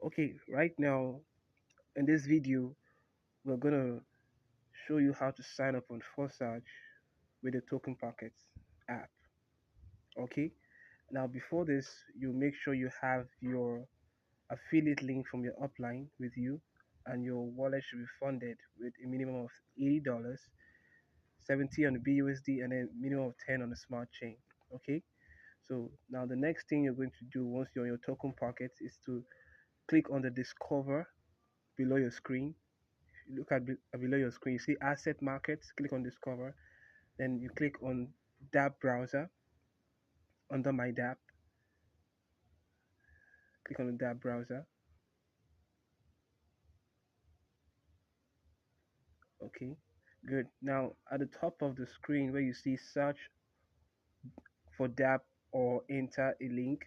Okay, right now in this video, we're gonna show you how to sign up on Forsage with the Token Pockets app. Okay, now before this, you make sure you have your affiliate link from your upline with you, and your wallet should be funded with a minimum of $80, 70 on the BUSD, and then minimum of 10 on the Smart Chain. Okay, so now the next thing you're going to do once you're on your Token Pockets is to click on the Discover below your screen. You look at below your screen, you see Asset Markets. Click on Discover. Then you click on DApp browser. Under my DApp, click on the DApp browser. Okay, good. Now at the top of the screen where you see search for DApp or enter a link,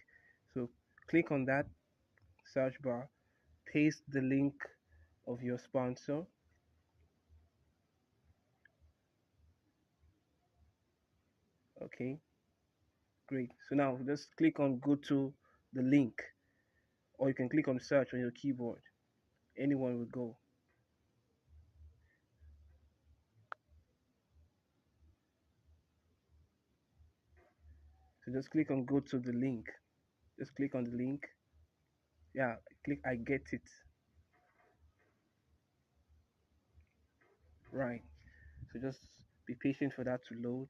so click on that search bar, paste the link of your sponsor. Okay, great. So now just click on go to the link, or you can click on search on your keyboard. Anyone will go. So just click on go to the link. Just click on the link. Yeah, click I get it. Right. So just be patient for that to load.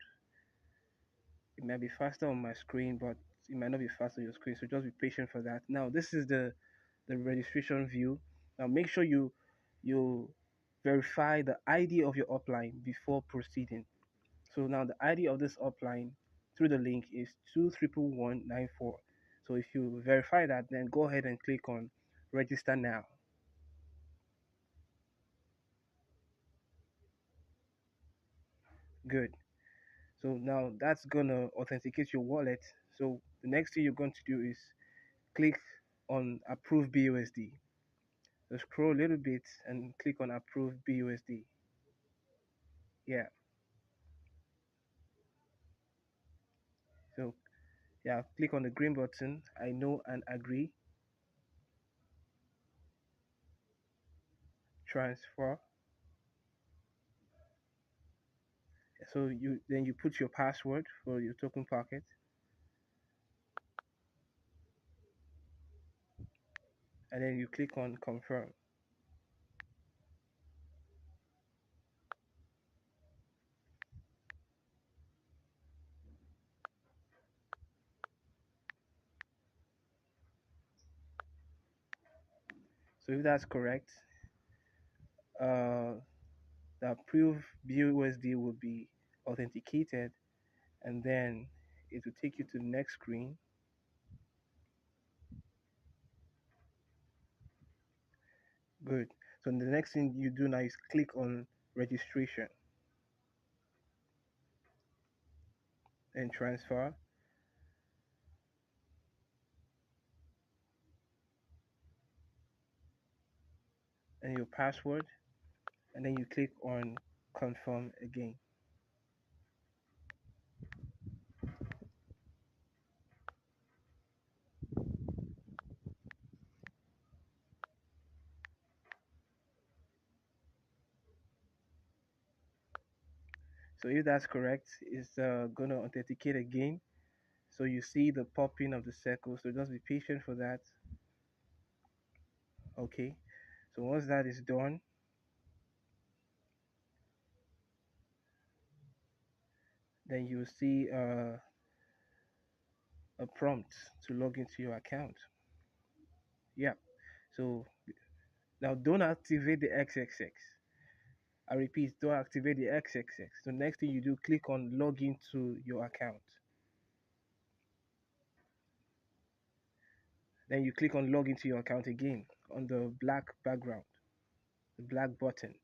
It might be faster on my screen, but it might not be fast on your screen. So just be patient for that. Now this is the registration view. Now make sure you verify the ID of your upline before proceeding. So now the ID of this upline through the link is 21194. So if you verify that, then go ahead and click on register now. Good. So now that's gonna authenticate your wallet. So the next thing you're going to do is click on approve BUSD. So scroll a little bit and click on approve BUSD. Yeah. So yeah, click on the green button. I know and agree. Transfer. So you put your password for your token pocket, and then you click on confirm. So if that's correct, uh, the approved BUSD will be authenticated, and then it will take you to the next screen. Good. So the next thing you do now is click on registration and transfer, and your password, and then you click on confirm again. So if that's correct, it's going to authenticate again. So you see the popping of the circle. So just be patient for that. Okay. So once that is done, then you see a prompt to log into your account. Yeah. So now don't activate the XXX. I repeat, don't activate the XXX. So next thing you do, click on log into your account. Then you click on log into your account again on the black background, the black button.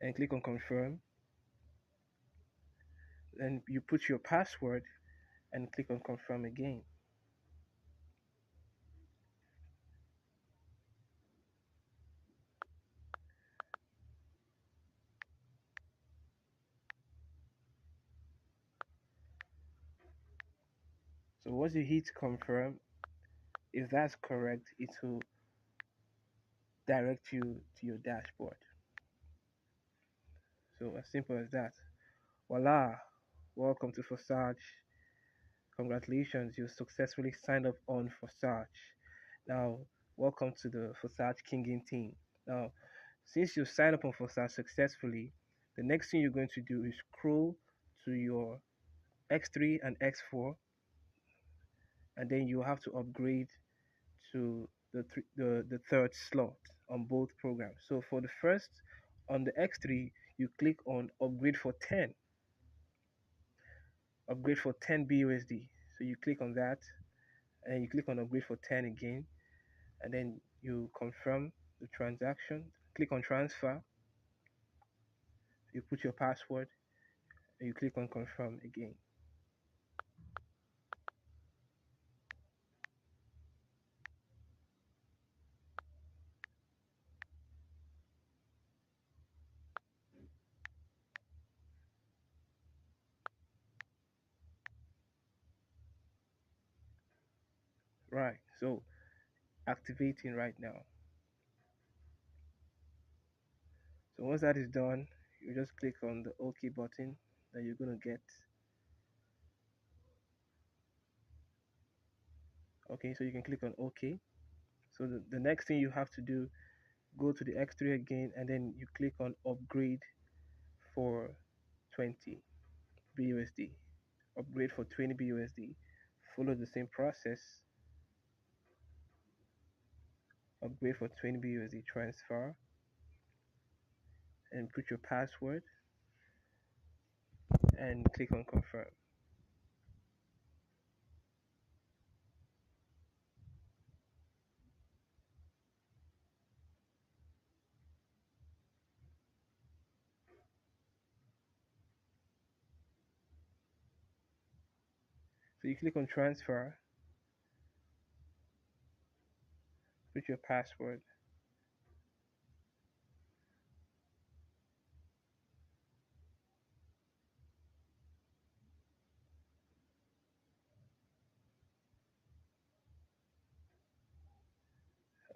And click on confirm. Then you put your password and click on confirm again. So once you hit confirm, if that's correct, it will direct you to your dashboard. So as simple as that. Voila! Welcome to Forsage. Congratulations, you successfully signed up on Forsage. Now, welcome to the Forsage Kinging team. Now, since you signed up on Forsage successfully, the next thing you're going to do is scroll to your X3 and X4, and then you have to upgrade to the third slot on both programs. So for the first, on the X3, you click on upgrade for 10, upgrade for 10 BUSD. So you click on that, and you click on upgrade for 10 again, and then you confirm the transaction. Click on transfer, you put your password, and you click on confirm again. Right, so activating right now. So once that is done, you just click on the OK button that you're going to get. Okay, so you can click on OK. So the next thing you have to do, go to the X3 again, and then you click on upgrade for 20 BUSD. Upgrade for 20 BUSD. Follow the same process. Upgrade for 20 BUSD, transfer, and put your password, and click on confirm. So you click on transfer, put your password,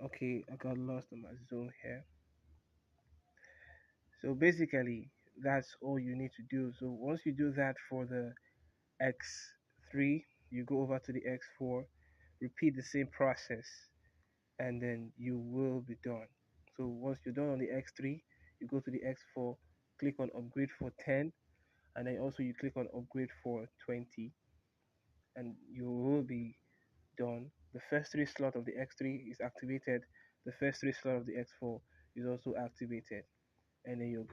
okay, I got lost in my zone here. So basically, that's all you need to do. So once you do that for the X3, you go over to the X4, repeat the same process, and then you will be done. So once you're done on the X3, you go to the X4, click on upgrade for 10, and then also you click on upgrade for 20, and you will be done. The first three slot of the X3 is activated. The first three slot of the X4 is also activated, and then you're good